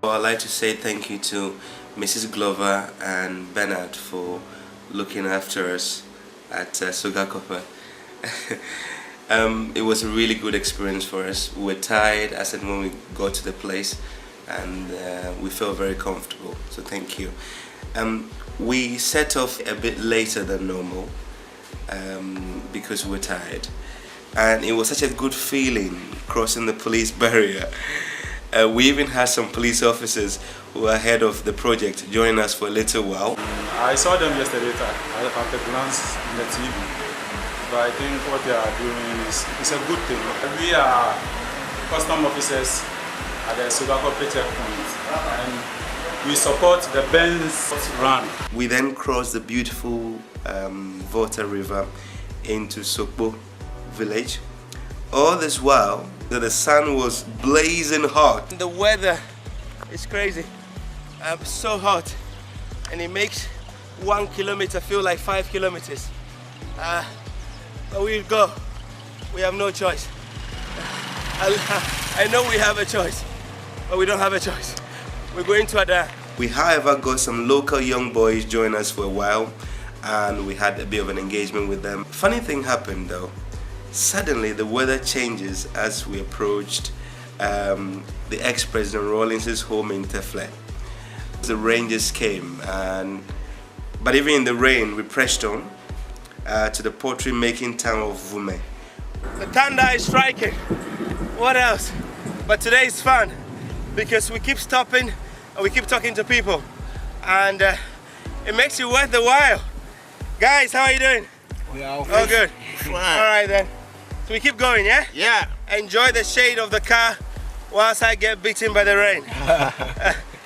Well, I'd like to say thank you to Mrs. Glover and Bernard for looking after us at Sugakopa. It was a really good experience for us. We were tired as and when we got to the place, and we felt very comfortable, so thank you. We set off a bit later than normal because we were tired, and it was such a good feeling crossing the police barrier. We even had some police officers who were ahead of the project join us for a little while. I saw them yesterday at a glance on the TV, but I think what they are doing is a good thing. We are custom officers at the Sugakope checkpoint, and we support the Benz run. We then crossed the beautiful Volta River into Sokpo village. All this while, the sun was blazing hot. The weather is crazy. So hot, and it makes 1 kilometer feel like 5 kilometers. But we'll go. We have no choice. I know we have a choice, but we don't have a choice. We're going to Ada. We, however, got some local young boys join us for a while, and we had a bit of an engagement with them. Funny thing happened though. Suddenly the weather changes as we approached the ex-President Rawlings' home in Tefle. The rain just came, but even in the rain we pressed on to the pottery making town of Vume. The thunder is striking. What else? But today is fun because we keep stopping and we keep talking to people, and it makes it worth the while. Guys, how are you doing? We are all good. All right then. So we keep going, yeah? Yeah. Enjoy the shade of the car whilst I get beaten by the rain.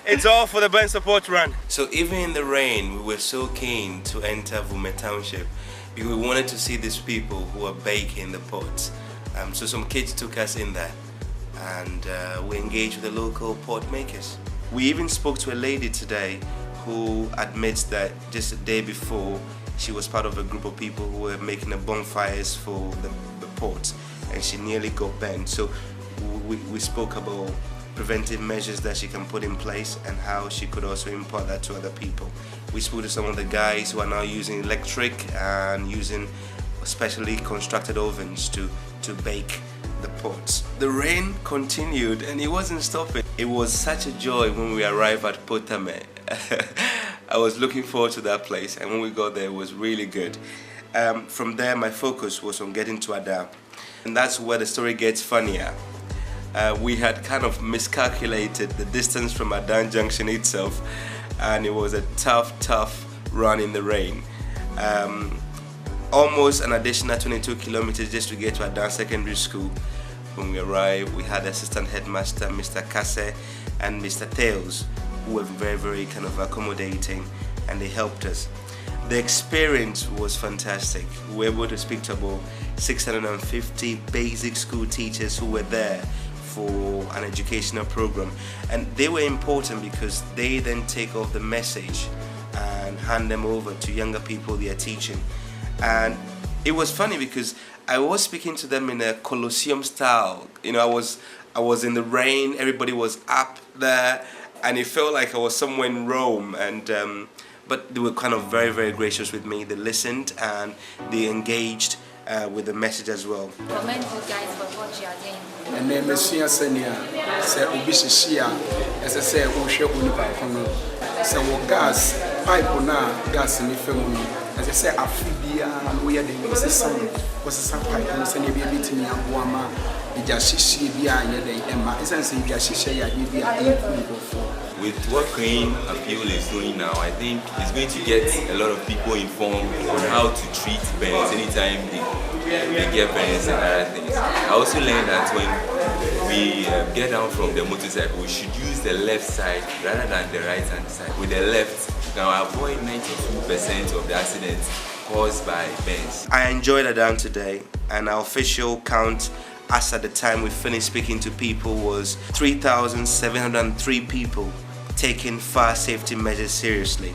It's all for the Burn Support Run. So even in the rain, we were so keen to enter Vume Township because we wanted to see these people who are baking the pots. So some kids took us in there, and we engaged with the local pot makers. We even spoke to a lady today who admits that just a day before, she was part of a group of people who were making the bonfires for the pots, and she nearly got burned. So we spoke about preventive measures that she can put in place and how she could also impart that to other people. We spoke to some of the guys who are now using electric and using specially constructed ovens to bake the pots. The rain continued and it wasn't stopping. It was such a joy when we arrived at Potame. I was looking forward to that place, and when we got there it was really good. From there my focus was on getting to Ada, and that's where the story gets funnier. We had kind of miscalculated the distance from Adan Junction itself, and it was a tough run in the rain. Almost an additional 22 kilometers just to get to Adan Secondary School. When we arrived, we had Assistant Headmaster Mr. Kase and Mr. Thales, who were very kind of accommodating, and they helped us. The experience was fantastic. We were able to speak to about 650 basic school teachers who were there for an educational program, and they were important because they then take off the message and hand them over to younger people they are teaching. And it was funny because I was speaking to them in a Colosseum style. You know, I was in the rain, everybody was up there, and it felt like I was somewhere in Rome. And but they were kind of very gracious with me. They listened and they engaged with the message as well. Commend you guys for what you are doing. And then Messiah Senia said, Ubishia, as I said, we shall only back on. So, gas, pipe on gas in the family. As I said, Afibia, and we are the son was a sun pipe, and send a bit to me, and Wama, the Jashishi, and the Emma, isn't saying Jashishi, you are with what Crane Appeal is doing now, I think it's going to get a lot of people informed on how to treat burns anytime they get burns and other things. I also learned that when we get down from the motorcycle, we should use the left side rather than the right hand side. With the left, you can avoid 92% of the accidents caused by burns. I enjoyed Adan today, and our official count as at the time we finished speaking to people was 3,703 people taking fire safety measures seriously.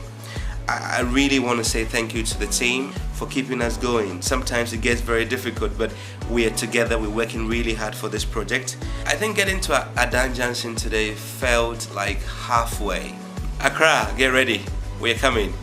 I really want to say thank you to the team for keeping us going. Sometimes it gets very difficult, but we are together, we're working really hard for this project. I think getting to Adan Junction today felt like halfway. Accra, get ready, we're coming.